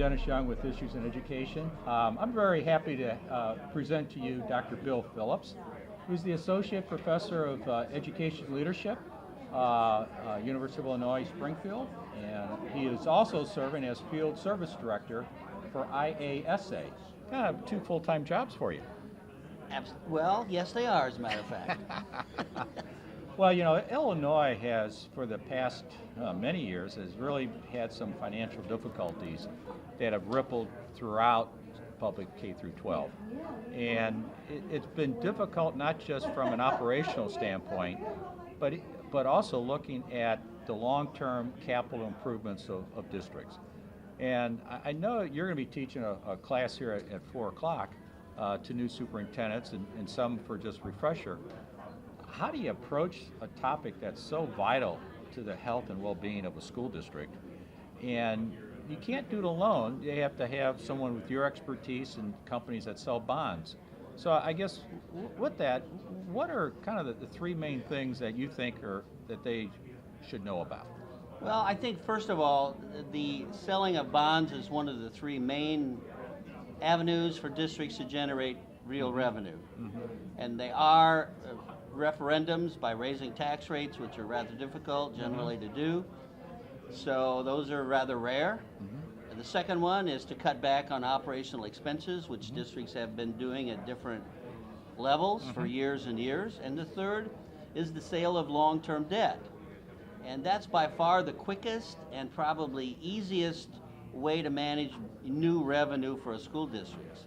Dennis Young with Issues in Education. I'm very happy to present to you Dr. Bill Phillips, who's the Associate Professor of Education Leadership, University of Illinois Springfield, and he is also serving as Field Service Director for IASA. Kind of two full-time jobs for you. Well, yes they are, as a matter of fact. Well, you know, Illinois has, for the past many years, has really had some financial difficulties that have rippled throughout public K through 12. And it's been difficult not just from an operational standpoint, but also looking at the long-term capital improvements of districts. And I know you're going to be teaching a class here at 4 o'clock to new superintendents and some for just refresher. How do you approach a topic that's so vital to the health and well-being of a school district? And you can't do it alone. You have to have someone with your expertise and companies that sell bonds. So I guess with that, what are kind of the three main things that you think that they should know about? Well, I think first of all, the selling of bonds is one of the three main avenues for districts to generate real revenue. Mm-hmm. And they are referendums by raising tax rates, which are rather difficult generally to do. So those are rather rare. Mm-hmm. And the second one is to cut back on operational expenses, which districts have been doing at different levels for years and years. And the third is the sale of long-term debt. And that's by far the quickest and probably easiest way to manage new revenue for a school district.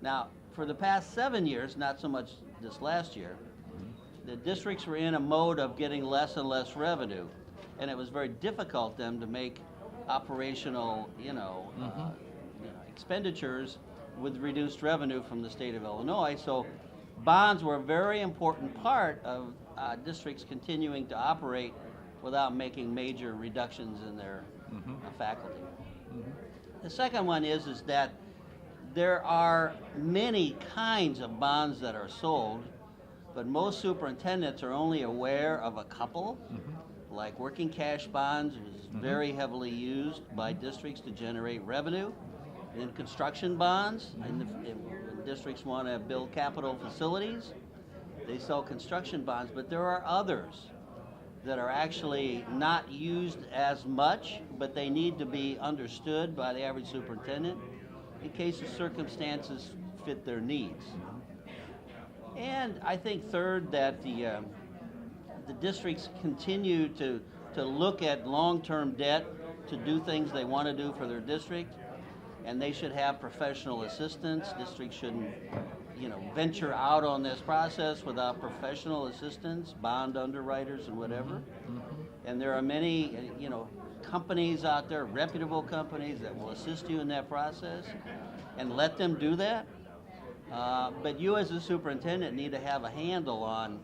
Now, for the past 7 years, not so much this last year, the districts were in a mode of getting less and less revenue, and it was very difficult then to make operational, expenditures with reduced revenue from the state of Illinois. So bonds were a very important part of districts continuing to operate without making major reductions in their faculty. Mm-hmm. The second one is that there are many kinds of bonds that are sold, but most superintendents are only aware of a couple, like working cash bonds, which is very heavily used by districts to generate revenue, and construction bonds. And when districts want to build capital facilities, they sell construction bonds, but there are others that are actually not used as much, but they need to be understood by the average superintendent in case the circumstances fit their needs. And I think third, that the districts continue to look at long-term debt to do things they want to do for their district, and they should have professional assistance. Districts shouldn't venture out on this process without professional assistance, bond underwriters and whatever. And there are many, companies out there, reputable companies that will assist you in that process, and let them do that. But you as a superintendent need to have a handle on,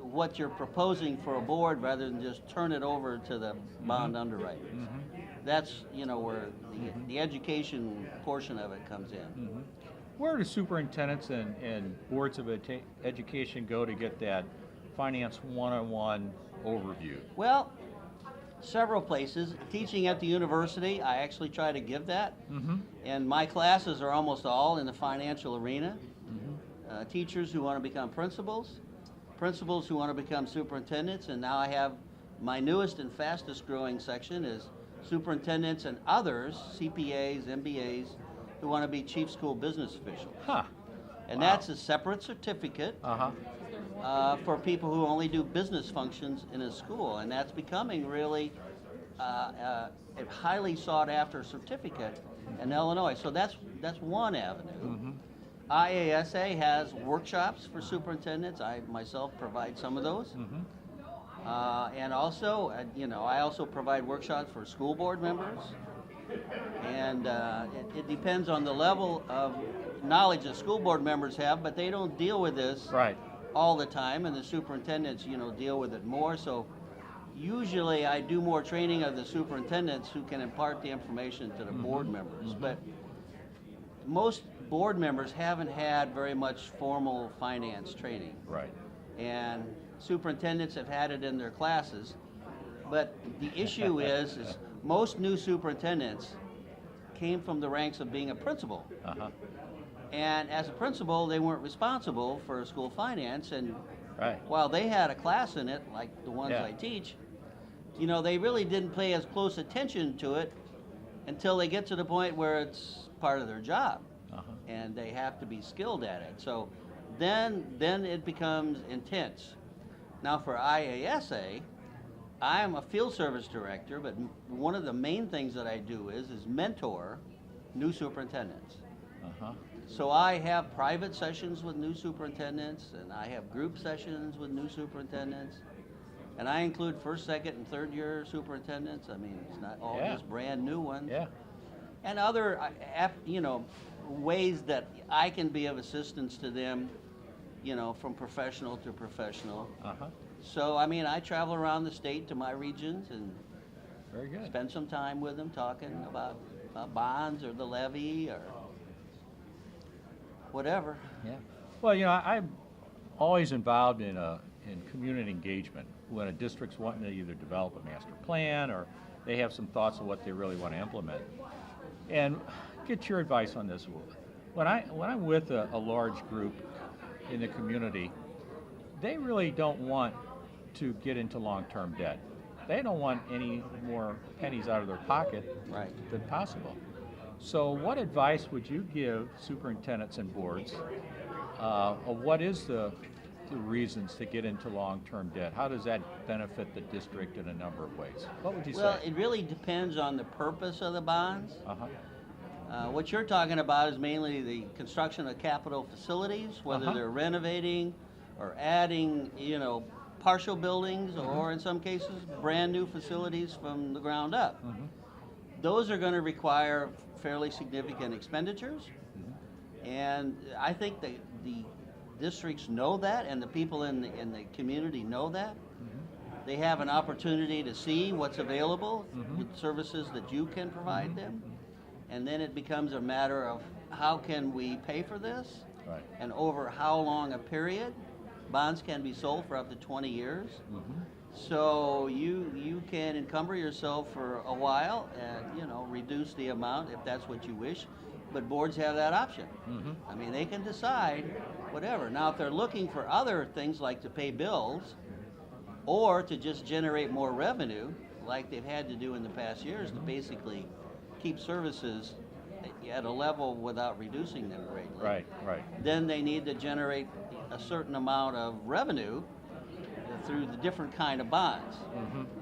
what you're proposing for a board rather than just turn it over to the bond underwriters. That's, where the education portion of it comes in. Where do superintendents and boards of education go to get that Finance 101 overview? Well, several places. Teaching at the university, I actually try to give that. And my classes are almost all in the financial arena. Teachers who want to become principals who want to become superintendents, and now I have my newest and fastest growing section is superintendents and others, CPAs, MBAs, who want to be chief school business officials. And that's a separate certificate for people who only do business functions in a school, and that's becoming really a highly sought after certificate in Illinois. So that's one avenue. IASA has workshops for superintendents. I myself provide some of those. And also, I also provide workshops for school board members. And it depends on the level of knowledge that school board members have, but they don't deal with this all the time, and the superintendents, deal with it more. So usually I do more training of the superintendents who can impart the information to the board members. But most board members haven't had very much formal finance training. And superintendents have had it in their classes. But the issue is most new superintendents came from the ranks of being a principal. Uh-huh. And as a principal, they weren't responsible for school finance. And Right. while they had a class in it, like the ones Yeah. I teach, you know, they really didn't pay as close attention to it until they get to the point where it's part of their job. Uh-huh. And they have to be skilled at it. So then it becomes intense. Now for IASA, I'm a field service director, but one of the main things that I do is mentor new superintendents. Uh-huh. So I have private sessions with new superintendents, and I have group sessions with new superintendents, and I include first, second, and third year superintendents. I mean, it's not all Yeah. just brand new ones. Yeah. And other, you know, ways that I can be of assistance to them, you know, from professional to professional. Uh-huh. So, I mean, I travel around the state to my regions and Very good. spend some time with them talking about bonds or the levy or whatever. Yeah. Well, you know, I'm always involved in community engagement when a district's wanting to either develop a master plan or they have some thoughts of what they really want to implement. And get your advice on this. When I'm with a large group in the community, they really don't want to get into long-term debt. They don't want any more pennies out of their pocket Right. than possible. So what advice would you give superintendents and boards of what is the reasons to get into long-term debt? How does that benefit the district in a number of ways? What would you Well, say? it really depends on the purpose of the bonds. Uh-huh. What you're talking about is mainly the construction of capital facilities, whether Uh-huh. they're renovating or adding, you know, partial buildings or in some cases brand new facilities from the ground up. Mhm. Those are going to require fairly significant expenditures. And I think the districts know that, and the people in the community know that. They have an opportunity to see what's available with services that you can provide them. And then it becomes a matter of how can we pay for this, Right. and over how long a period. Bonds can be sold for up to 20 years. So you can encumber yourself for a while and, you know, reduce the amount if that's what you wish. But boards have that option. I mean, they can decide whatever. Now, if they're looking for other things like to pay bills or to just generate more revenue, like they've had to do in the past years to basically keep services at a level without reducing them greatly, Right, right. then they need to generate a certain amount of revenue through the different kind of bonds.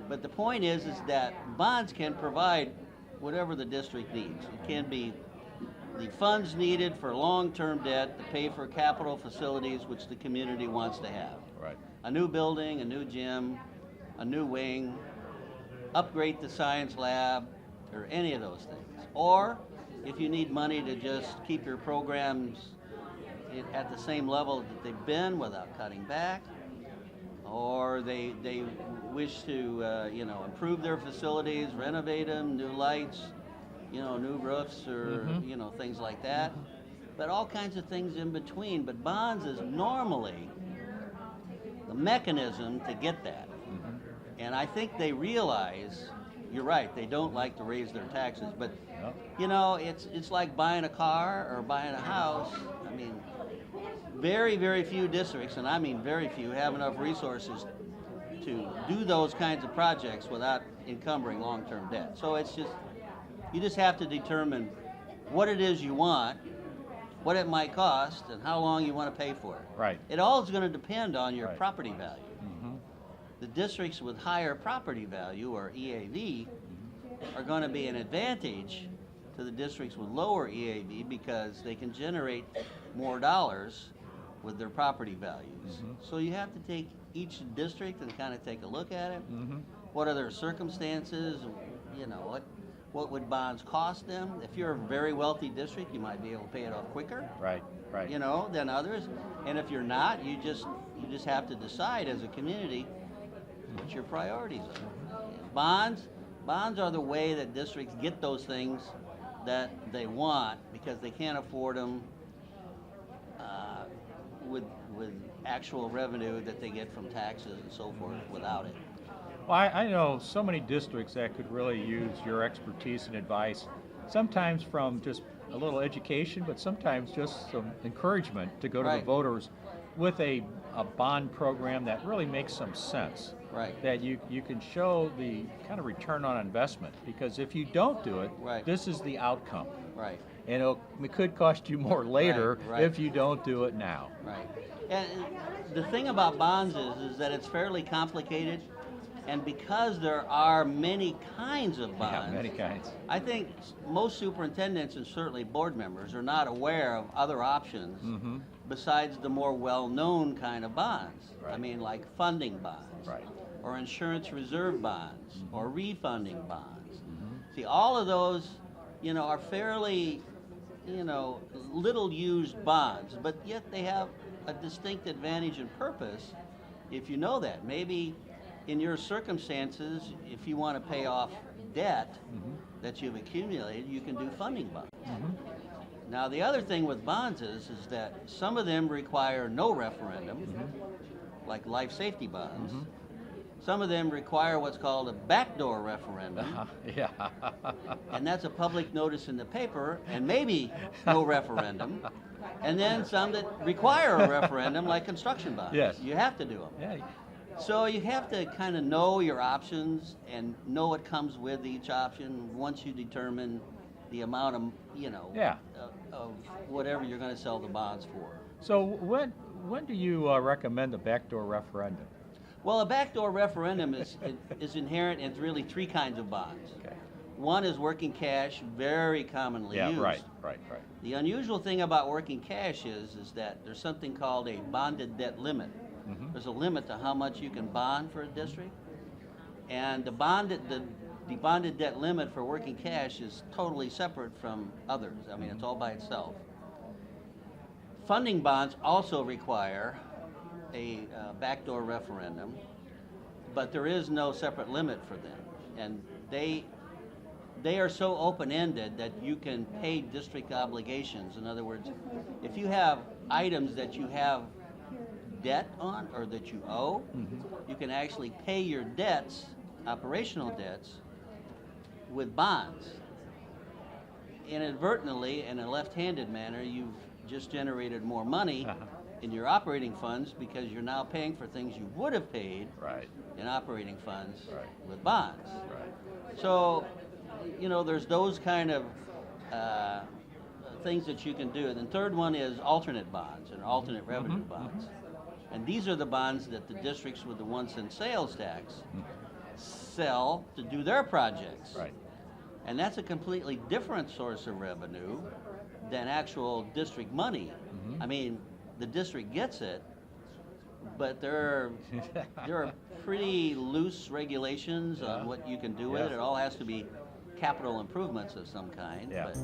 But the point is that bonds can provide whatever the district needs. It can be the funds needed for long-term debt to pay for capital facilities which the community wants to have. Right. A new building, a new gym, a new wing, upgrade the science lab, or any of those things. Or if you need money to just keep your programs at the same level that they've been without cutting back, or they wish to you know, improve their facilities, renovate them, new lights, you know, new roofs, or you know, things like that. But all kinds of things in between. But bonds is normally the mechanism to get that. And I think they realize, you're right, they don't like to raise their taxes, but Yep. you know, it's like buying a car or buying a house. I mean, very, very few districts, and I mean very few, have enough resources to do those kinds of projects without encumbering long-term debt. So it's just, you just have to determine what it is you want, what it might cost, and how long you want to pay for it. Right. It all is going to depend on your Right. property value. The districts with higher property value, or EAV, are going to be an advantage to the districts with lower EAV because they can generate more dollars with their property values. So you have to take each district and kind of take a look at it. What are their circumstances? You know, what would bonds cost them? If you're a very wealthy district, you might be able to pay it off quicker, Right, right. you know, than others. And if you're not, you just have to decide as a community what your priorities are. Bonds are the way that districts get those things that they want because they can't afford them with actual revenue that they get from taxes and so forth without it. Well, I know so many districts that could really use your expertise and advice sometimes from just a little education, but sometimes just some encouragement to go to Right. the voters with a bond program that really makes some sense. Right. That you can show the kind of return on investment, because if you don't do it, Right. this is the outcome. Right. And it could cost you more later Right. if you don't do it now. Right. And the thing about bonds is that it's fairly complicated, and because there are many kinds of bonds, Yeah, many kinds. I think most superintendents and certainly board members are not aware of other options Mm-hmm. besides the more well-known kind of bonds. Right. I mean, like funding bonds, Right. or insurance reserve bonds, Mm-hmm. or refunding bonds. Mm-hmm. See, all of those, are fairly, little used bonds, but yet they have a distinct advantage and purpose if you know that. Maybe in your circumstances, if you want to pay off debt Mm-hmm. that you've accumulated, you can do funding bonds. Mm-hmm. Now, the other thing with bonds is that some of them require no referendum, Mm-hmm. like life safety bonds. Mhm. Some of them require what's called a backdoor referendum, Yeah. and that's a public notice in the paper, and maybe no referendum. And then some that require a referendum, like construction bonds. Yes. You have to do them. Yeah. So you have to kind of know your options and know what comes with each option once you determine the amount of, Yeah. of whatever you're going to sell the bonds for. So when do you recommend the backdoor referendum? Well, a backdoor referendum is inherent in really three kinds of bonds. Okay. One is working cash, very commonly Yeah. used. Right. The unusual thing about working cash is that there's something called a bonded debt limit. Mm-hmm. There's a limit to how much you can bond for a district, and the bonded debt limit for working cash is totally separate from others. I mean, it's all by itself. Funding bonds also require a backdoor referendum, but there is no separate limit for them, and they are so open-ended that you can pay district obligations. In other words, if you have items that you have debt on or that you owe, Mm-hmm. you can actually pay your debts, operational debts, with bonds. Inadvertently, in a left-handed manner, you've just generated more money in your operating funds because you're now paying for things you would have paid Right. in operating funds Right. with bonds. Right. So, there's those kind of things that you can do. And the third one is alternate bonds and alternate revenue bonds. And these are the bonds that the districts with the 1 cent sales tax sell to do their projects. Right. And that's a completely different source of revenue than actual district money. Mhm. I mean, the district gets it, but there are pretty loose regulations Yeah. on what you can do with Yeah. it. It all has to be capital improvements of some kind. Yeah. But